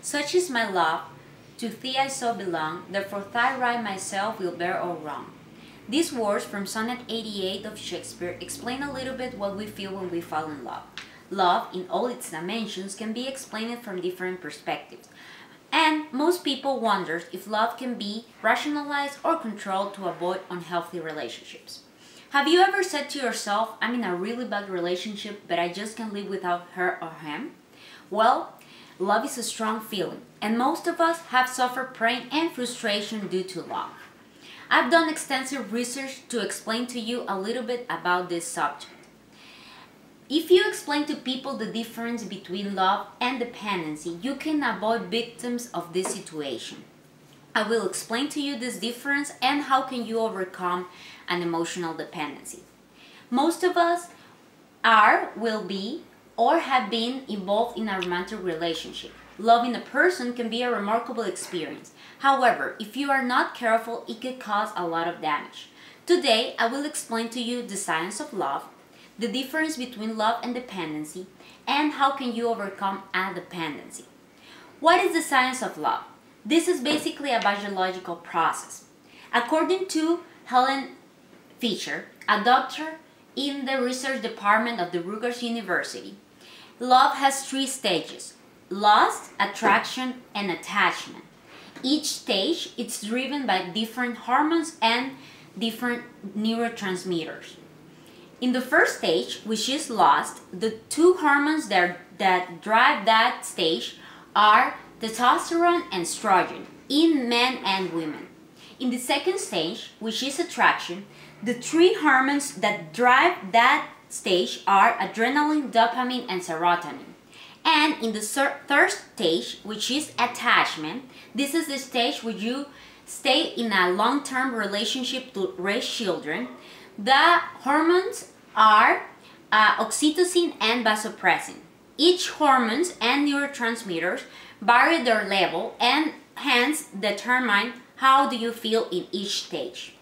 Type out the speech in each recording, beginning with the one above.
Such is my love, to thee I so belong, therefore thy right myself will bear all wrong. These words from Sonnet 88 of Shakespeare explain a little bit what we feel when we fall in love. Love, in all its dimensions, can be explained from different perspectives. And most people wonder if love can be rationalized or controlled to avoid unhealthy relationships. Have you ever said to yourself, I'm in a really bad relationship, but I just can't live without her or him? Well, love is a strong feeling, and most of us have suffered pain and frustration due to love. I've done extensive research to explain to you a little bit about this subject. If you explain to people the difference between love and dependency, you can avoid victims of this situation. I will explain to you this difference and how can you overcome an emotional dependency. Most of us are, will be, or have been involved in a romantic relationship. Loving a person can be a remarkable experience. However, if you are not careful, it can cause a lot of damage. Today, I will explain to you the science of love, the difference between love and dependency, and how can you overcome a dependency. What is the science of love? This is basically a biological process. According to Helen Fisher, a doctor in the research department of the Rutgers University, love has 3 stages: lust, attraction, and attachment. Each stage is driven by different hormones and different neurotransmitters. In the first stage, which is lust, the 2 hormones that drive that stage are testosterone and estrogen in men and women. In the second stage, which is attraction, the 3 hormones that drive that stage are adrenaline, dopamine, and serotonin. And in the third stage, which is attachment, this is the stage where you stay in a long-term relationship to raise children. The hormones are oxytocin and vasopressin. Each hormones and neurotransmitters vary their level and hence determine how do you feel in each stage.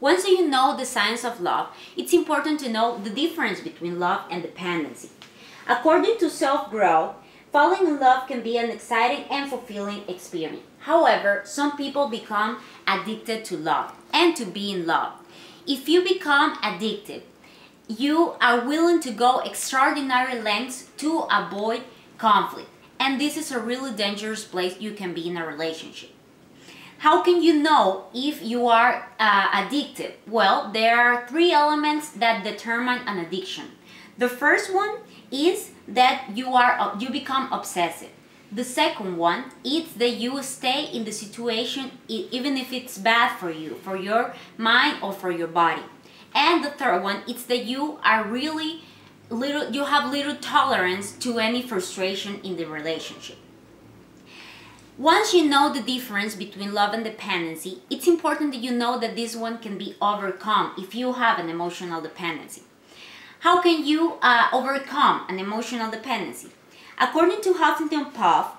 Once you know the science of love, it's important to know the difference between love and dependency. According to self-growth, falling in love can be an exciting and fulfilling experience. However, some people become addicted to love and to be in love. If you become addicted, you are willing to go extraordinary lengths to avoid conflict. And this is a really dangerous place you can be in a relationship. How can you know if you are addicted? Well, there are 3 elements that determine an addiction. The first one is that you become obsessive. The second one is that you stay in the situation even if it's bad for you, for your mind or for your body. And the third one is that you are really you have little tolerance to any frustration in the relationship. Once you know the difference between love and dependency, it's important that you know that this one can be overcome if you have an emotional dependency. How can you overcome an emotional dependency? According to Huffington Post,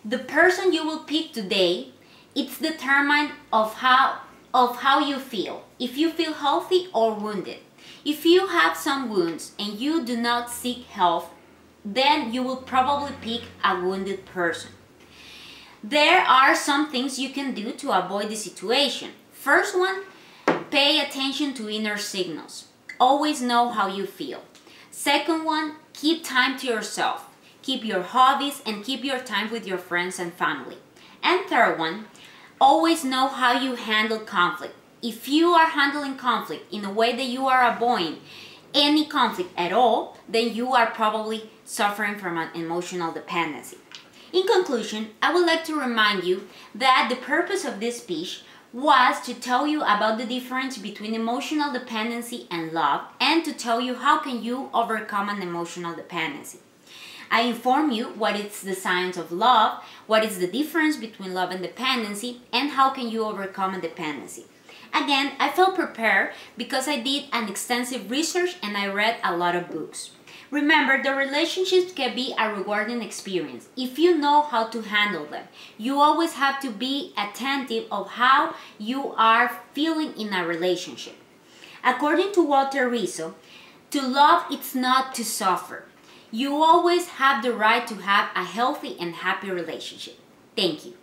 the person you will pick today, it's determined of how you feel. If you feel healthy or wounded. If you have some wounds and you do not seek help, then you will probably pick a wounded person. There are some things you can do to avoid the situation. First one, pay attention to inner signals. Always know how you feel. Second one, keep time to yourself. Keep your hobbies and keep your time with your friends and family. And third one, always know how you handle conflict. If you are handling conflict in a way that you are avoiding any conflict at all, then you are probably suffering from an emotional dependency. In conclusion, I would like to remind you that the purpose of this speech was to tell you about the difference between emotional dependency and love and to tell you how can you overcome an emotional dependency. I inform you what is the science of love, what is the difference between love and dependency, and how can you overcome a dependency. Again, I felt prepared because I did an extensive research and I read a lot of books. Remember, the relationships can be a rewarding experience if you know how to handle them. You always have to be attentive of how you are feeling in a relationship. According to Walter Rizzo, to love it's not to suffer. You always have the right to have a healthy and happy relationship. Thank you.